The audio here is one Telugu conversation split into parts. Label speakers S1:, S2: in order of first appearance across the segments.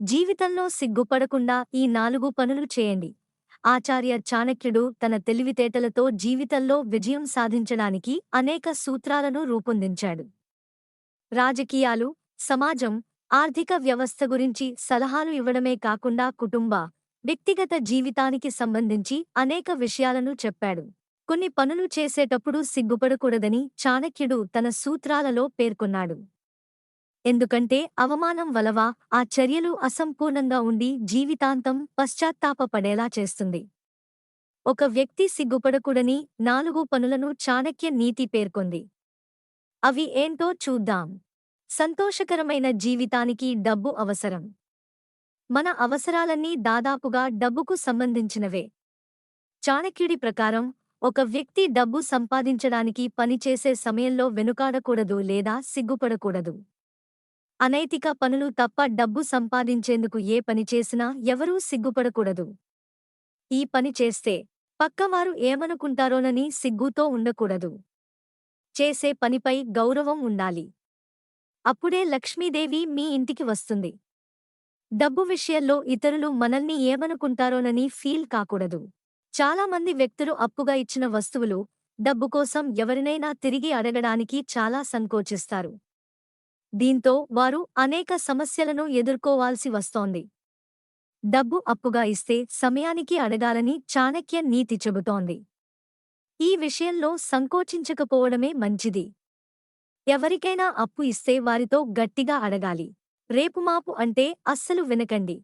S1: జీవితంలో సిగ్గుపడకుండా ఈ 4 పనులు చేయండి. ఆచార్య చాణక్యుడు తన తెలివితేటలతో జీవితంలో విజయం సాధించడానికి అనేక సూత్రాలను రూపొందించాడు. రాజకీయాలు, సమాజం, ఆర్థిక వ్యవస్థ గురించి సలహాలు ఇవ్వడమే కాకుండా కుటుంబ, వ్యక్తిగత జీవితానికి సంబంధించి అనేక విషయాలను చెప్పాడు. కొన్ని పనులు చేసేటప్పుడు సిగ్గుపడకూడదని చాణక్యుడు తన సూత్రాలలో పేర్కొన్నాడు. ఎందుకంటే అవమానం వలవా ఆ చర్యలు అసంపూర్ణంగా ఉండి జీవితాంతం పశ్చాత్తాపపడేలా చేస్తుంది. ఒక వ్యక్తి సిగ్గుపడకూడని 4 పనులను చాణక్య నీతి పేర్కొంది. అవి ఏంటో చూద్దాం. సంతోషకరమైన జీవితానికి డబ్బు అవసరం. మన అవసరాలన్నీ దాదాపుగా డబ్బుకు సంబంధించినవే. చాణక్యుడి ప్రకారం ఒక వ్యక్తి డబ్బు సంపాదించడానికి పనిచేసే సమయంలో వెనుకాడకూడదు లేదా సిగ్గుపడకూడదు. అనైతిక పనులు తప్ప డబ్బు సంపాదించేందుకు ఏ పని చేసినా ఎవరూ సిగ్గుపడకూడదు. ఈ పని చేస్తే పక్కవారు ఏమనుకుంటారోనని సిగ్గుతో ఉండకూడదు. చేసే పనిపై గౌరవం ఉండాలి. అప్పుడే లక్ష్మీదేవి మీ ఇంటికి వస్తుంది. డబ్బు విషయంలో ఇతరులు మనల్ని ఏమనుకుంటారోనని ఫీల్ కాకూడదు. చాలామంది వ్యక్తులు అప్పుగా ఇచ్చిన వస్తువులు, డబ్బు కోసం ఎవరినైనా తిరిగి అడగడానికి చాలా సంకోచిస్తారు. దీంతో వారు అనేక సమస్యలను ఎదుర్కోవాల్సి వస్తోంది. డబ్బు అప్పుగా ఇస్తే సమయానికి అడగాలని చాణక్య నీతి చెబుతోంది. ఈ విషయంలో సంకోచించకపోవడమే మంచిది. ఎవరికైనా అప్పు ఇస్తే వారితో గట్టిగా అడగాలి. రేపుమాపు అంటే అస్సలు వినకండి.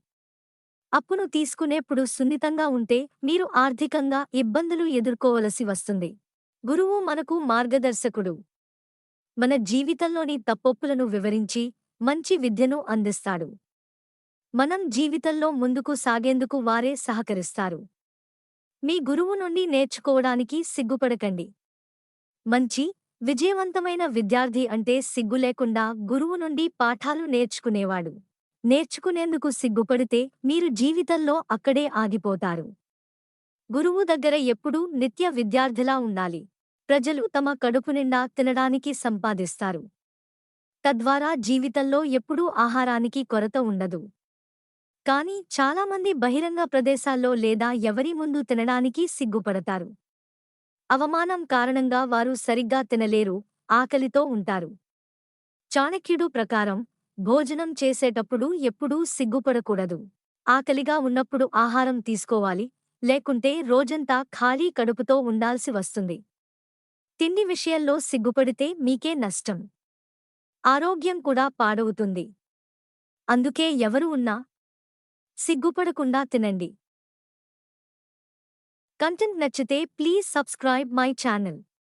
S1: అప్పును తీసుకునేప్పుడు సున్నితంగా ఉంటే మీరు ఆర్థికంగా ఇబ్బందులు ఎదుర్కోవలసి వస్తుంది. గురువు మనకు మార్గదర్శకుడు. మన జీవితంలోని తప్పొప్పులను వివరించి మంచి విద్యను అందిస్తాడు. మనం జీవితంలో ముందుకు సాగేందుకు వారే సహకరిస్తారు. మీ గురువు నుండి నేర్చుకోవడానికి సిగ్గుపడకండి. మంచి, విజయవంతమైన విద్యార్థి అంటే సిగ్గు లేకుండా గురువు నుండి పాఠాలు నేర్చుకునేవాడు. నేర్చుకునేందుకు సిగ్గుపడితే మీరు జీవితంలో అక్కడే ఆగిపోతారు. గురువు దగ్గర ఎప్పుడూ నిత్య విద్యార్థిలా ఉండాలి. ప్రజలు తమ కడుపు నిండా తినడానికి సంపాదిస్తారు. తద్వారా జీవితంలో ఎప్పుడూ ఆహారానికి కొరత ఉండదు. కానీ చాలామంది బహిరంగ ప్రదేశాల్లో లేదా ఎవరి ముందు తినడానికి సిగ్గుపడతారు. అవమానం కారణంగా వారు సరిగ్గా తినలేరు, ఆకలితో ఉంటారు. చాణక్యుడు ప్రకారం భోజనం చేసేటప్పుడు ఎప్పుడూ సిగ్గుపడకూడదు. ఆకలిగా ఉన్నప్పుడు ఆహారం తీసుకోవాలి, లేకుంటే రోజంతా ఖాళీ కడుపుతో ఉండాల్సి వస్తుంది. తిండి విషయంలో సిగ్గుపడితే మీకే నష్టం. ఆరోగ్యం కూడా పాడవుతుంది. అందుకే ఎవరు ఉన్నా సిగ్గుపడకుండా తినండి. కంటెంట్ నచ్చితే ప్లీజ్ సబ్స్క్రైబ్ మై ఛానల్.